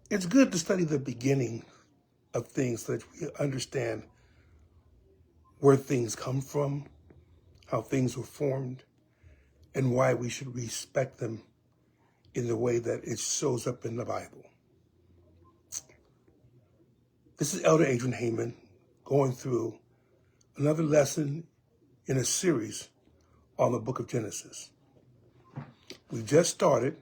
It's good to study the beginning of things so that we understand where things come from, how things were formed, and why we should respect them in the way that it shows up in the Bible. This is Elder Adrian Heyman going through another lesson in a series on the book of Genesis. We just started,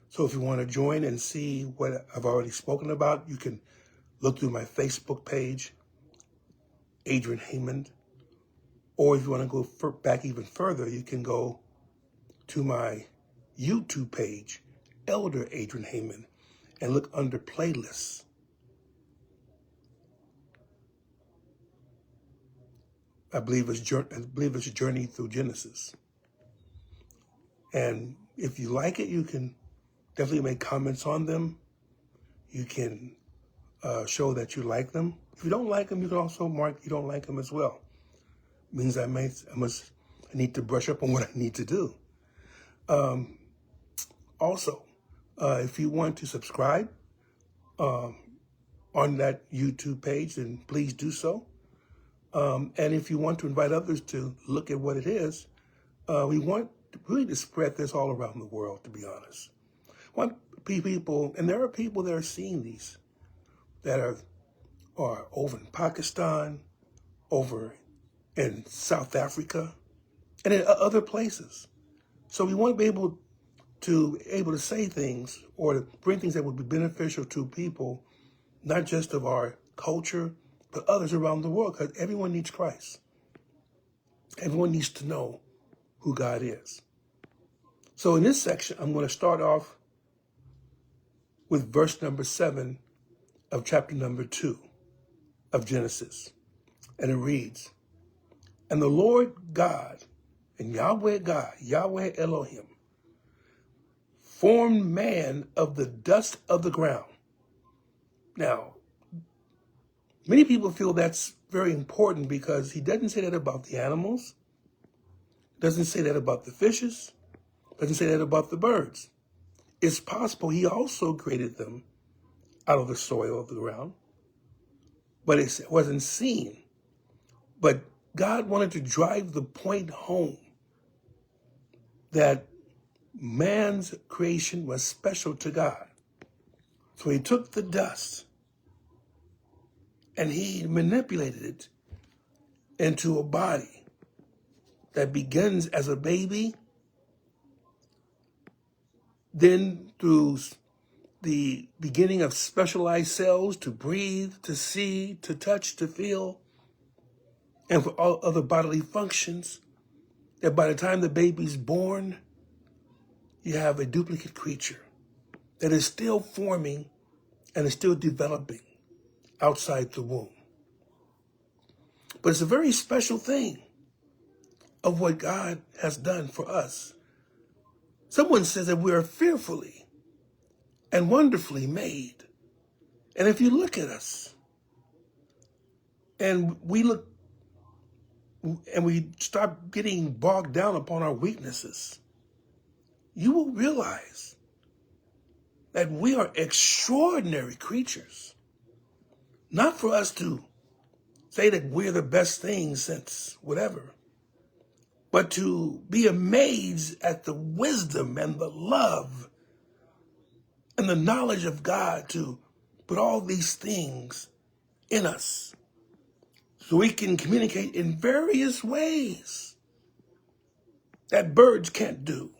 so if you want to join and see what I've already spoken about, you can look through my Facebook page, Adrian Heyman, or if you want to go back even further, you can go to my YouTube page, Elder Adrian Heyman, and look under playlists. I believe it's a journey through Genesis. And if you like it, you can definitely make comments on them. You can show that you like them. If you don't like them, you can also mark you don't like them as well. It means I need to brush up on what I need to do. Also, if you want to subscribe on that YouTube page, then please do so. And if you want to invite others to look at what it is, we want really to spread this all around the world, to be honest. Want people, and there are people that are seeing these, that are over in Pakistan, over in South Africa, and in other places. So we want to be able to say things or to bring things that would be beneficial to people, not just of our culture, but others around the world, because everyone needs Christ. Everyone needs to know who God is. So in this section, I'm going to start off with verse number 7 of chapter number 2 of Genesis. And it reads, "And the Lord God, and Yahweh God, Yahweh Elohim, formed man of the dust of the ground." Now, many people feel that's very important because he doesn't say that about the animals, doesn't say that about the fishes, doesn't say that about the birds. It's possible he also created them out of the soil of the ground, but it wasn't seen. But God wanted to drive the point home that man's creation was special to God. So he took the dust and he manipulated it into a body that begins as a baby, then through the beginning of specialized cells to breathe, to see, to touch, to feel, and for all other bodily functions, that by the time the baby's born, you have a duplicate creature that is still forming and is still developing outside the womb. But it's a very special thing of what God has done for us. Someone says that we are fearfully and wonderfully made. And if you look at us and we start getting bogged down upon our weaknesses, you will realize that we are extraordinary creatures. Not for us to say that we're the best thing since whatever, but to be amazed at the wisdom and the love and the knowledge of God to put all these things in us so we can communicate in various ways that birds can't do,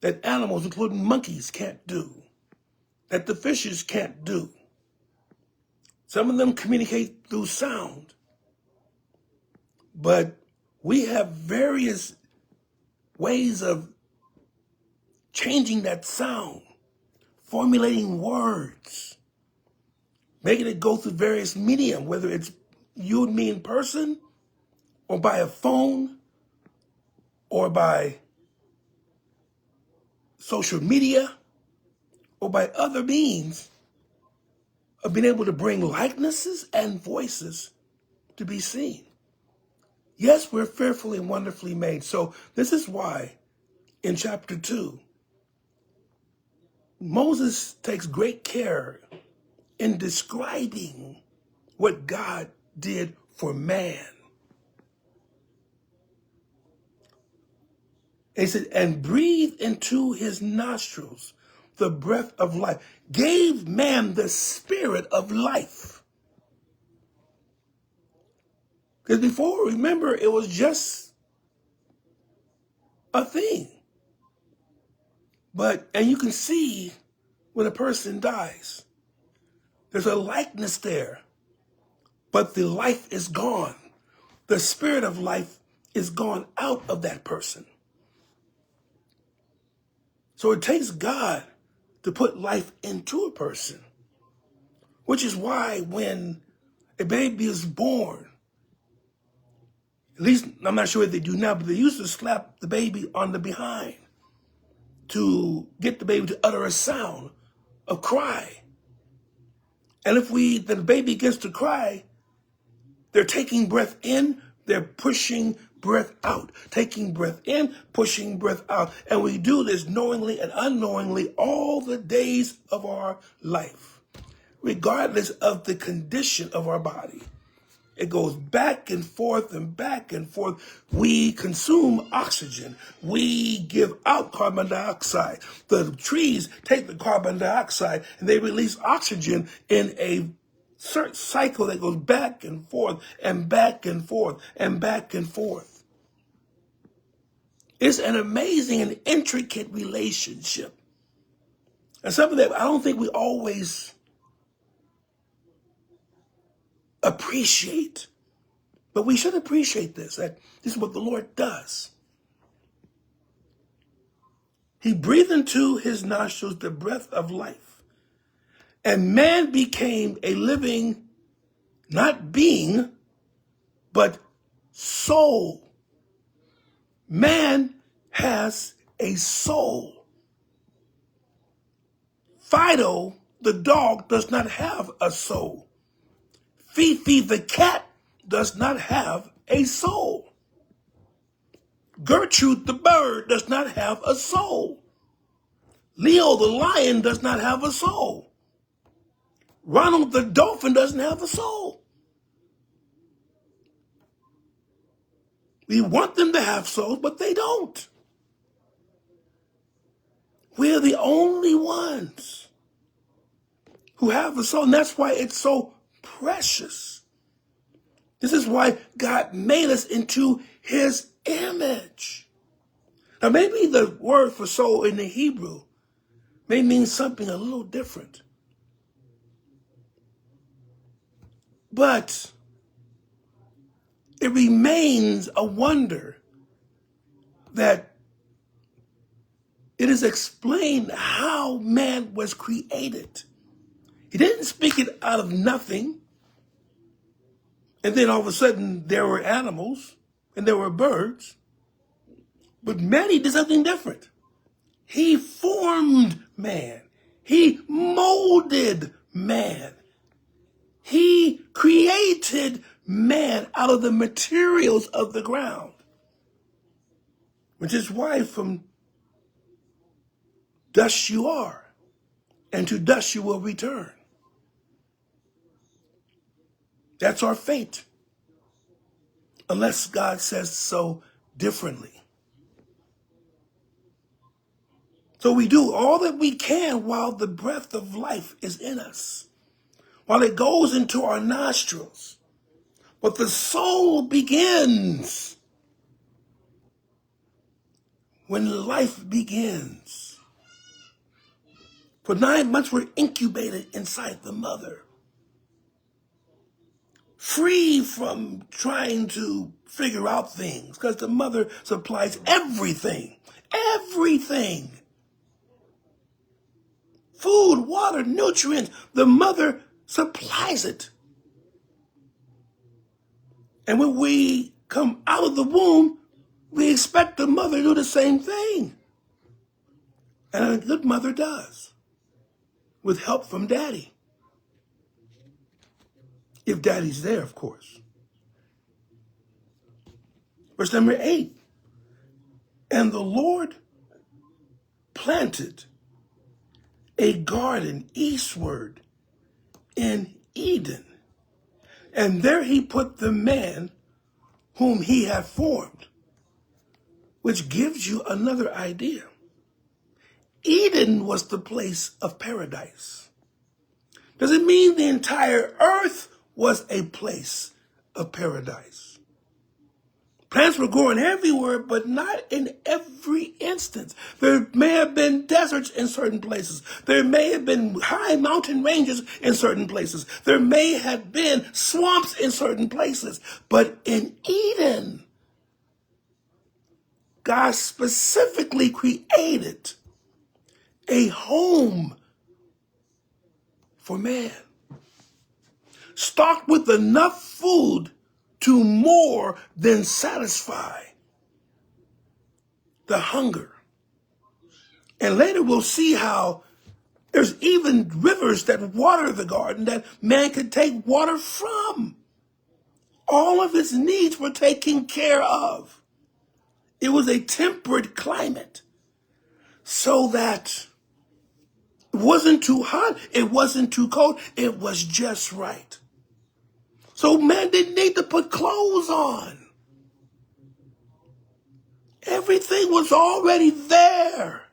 that animals, including monkeys, can't do, that the fishes can't do. Some of them communicate through sound, but we have various ways of changing that sound, formulating words, making it go through various medium, whether it's you and me in person, or by a phone, or by social media, or by other means of being able to bring likenesses and voices to be seen. Yes, we're fearfully and wonderfully made. So this is why in chapter 2, Moses takes great care in describing what God did for man. He said, and breathed into his nostrils the breath of life, gave man the spirit of life. Because before, remember, it was just a thing. And you can see when a person dies, there's a likeness there, but the life is gone. The spirit of life is gone out of that person. So it takes God to put life into a person, which is why when a baby is born, at least I'm not sure what they do now, but they used to slap the baby on the behind to get the baby to utter a sound of cry. And if the baby gets to cry, they're taking breath in, they're pushing breath out, taking breath in, pushing breath out. And we do this knowingly and unknowingly all the days of our life, regardless of the condition of our body. It goes back and forth and back and forth. We consume oxygen. We give out carbon dioxide. The trees take the carbon dioxide and they release oxygen in a certain cycle that goes back and forth and back and forth and back and forth. It's an amazing and intricate relationship. And something that I don't think we always appreciate. But we should appreciate this, that this is what the Lord does. He breathed into his nostrils the breath of life. And man became a living, not being, but soul. Man has a soul. Fido, the dog, does not have a soul. Fifi, the cat, does not have a soul. Gertrude, the bird, does not have a soul. Leo, the lion, does not have a soul. Ronald, the dolphin, doesn't have a soul. We want them to have souls, but they don't. We're the only ones who have a soul, and that's why it's so precious. This is why God made us into his image. Now, maybe the word for soul in the Hebrew may mean something a little different. But it remains a wonder that it is explained how man was created. He didn't speak it out of nothing. And then all of a sudden there were animals and there were birds. But man, he did something different. He formed man. He molded man. He created man out of the materials of the ground. Which is why from dust you are, and to dust you will return. That's our fate, unless God says so differently. So we do all that we can while the breath of life is in us, while it goes into our nostrils. But the soul begins when life begins. For 9 months, we're incubated inside the mother, free from trying to figure out things, because the mother supplies everything. Everything. Food, water, nutrients. The mother supplies it. And when we come out of the womb, we expect the mother to do the same thing. And a good mother does, with help from daddy. If daddy's there, of course. Verse number 8. And the Lord planted a garden eastward in Eden. And there he put the man whom he had formed, which gives you another idea. Eden was the place of paradise. Does it mean the entire earth was a place of paradise? Plants were growing everywhere, but not in every instance. There may have been deserts in certain places. There may have been high mountain ranges in certain places. There may have been swamps in certain places. But in Eden, God specifically created a home for man, stocked with enough food to more than satisfy the hunger. And later we'll see how there's even rivers that water the garden that man could take water from. All of his needs were taken care of. It was a temperate climate so that it wasn't too hot, it wasn't too cold, it was just right. So man didn't need to put clothes on. Everything was already there.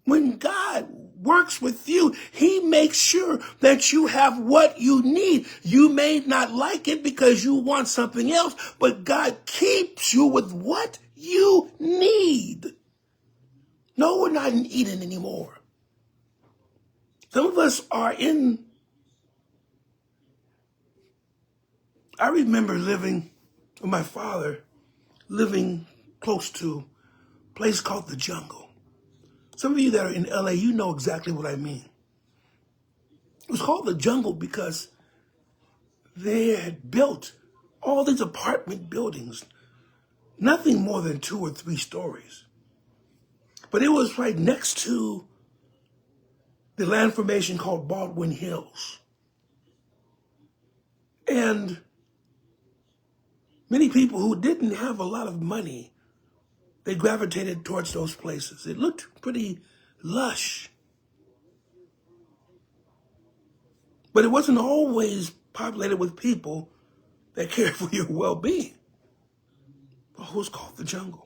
When God works with you, he makes sure that you have what you need. You may not like it because you want something else, but God keeps you with what you need. No, we're not in Eden anymore. Some of us are in. I remember living with my father, living close to a place called the Jungle. Some of you that are in LA, you know exactly what I mean. It was called the Jungle because they had built all these apartment buildings, nothing more than 2 or 3 stories. But it was right next to the land formation called Baldwin Hills. And many people who didn't have a lot of money, they gravitated towards those places. It looked pretty lush. But it wasn't always populated with people that cared for your well-being. It was called the Jungle.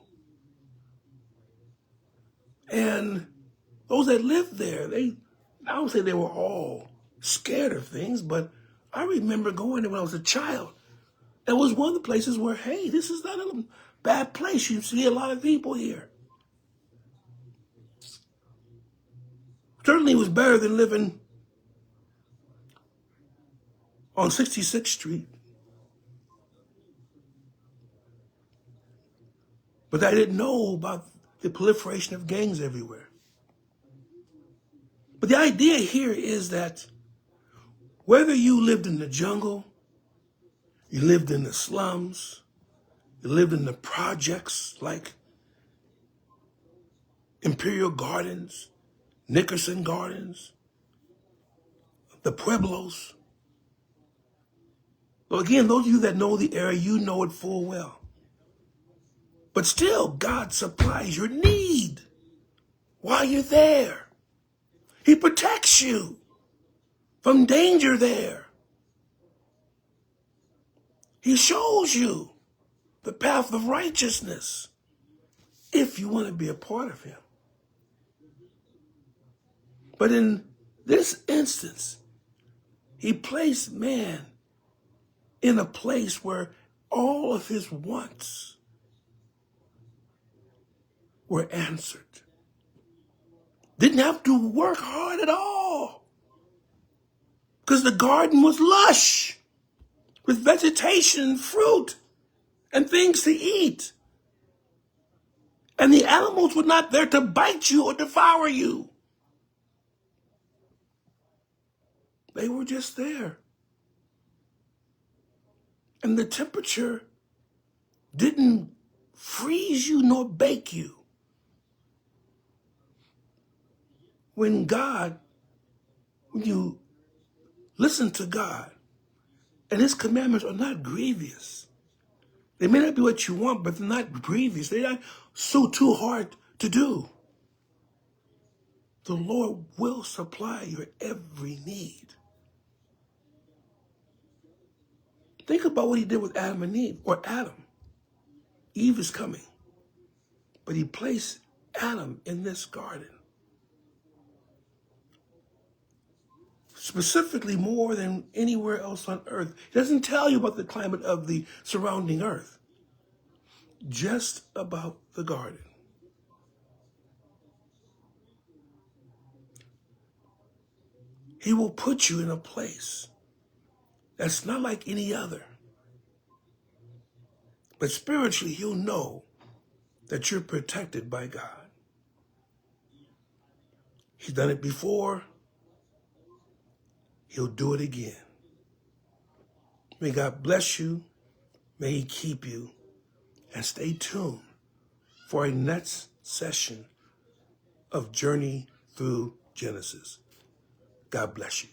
And those that lived there, I don't say they were all scared of things, but I remember going there when I was a child. It was one of the places where, hey, this is not a bad place. You see a lot of people here. Certainly it was better than living on 66th Street. But I didn't know about the proliferation of gangs everywhere. But the idea here is that whether you lived in the jungle, you lived in the slums, you lived in the projects like Imperial Gardens, Nickerson Gardens, the Pueblos. Well, again, those of you that know the area, you know it full well. But still, God supplies your need while you're there. He protects you from danger there. He shows you the path of righteousness if you want to be a part of him. But in this instance, he placed man in a place where all of his wants were answered. Didn't have to work hard at all because the garden was lush with vegetation, fruit, and things to eat. And the animals were not there to bite you or devour you. They were just there. And the temperature didn't freeze you nor bake you. When you listen to God, and his commandments are not grievous. They may not be what you want, but they're not grievous. They're not so too hard to do. the Lord will supply your every need. Think about what he did with Adam and Eve, or Adam. Eve is coming. But he placed Adam in this garden. Specifically more than anywhere else on earth. He doesn't tell you about the climate of the surrounding earth. Just about the garden. He will put you in a place that's not like any other. But spiritually, you'll know that you're protected by God. He's done it before. He'll do it again. May God bless you. May he keep you. And stay tuned for a next session of Journey Through Genesis. God bless you.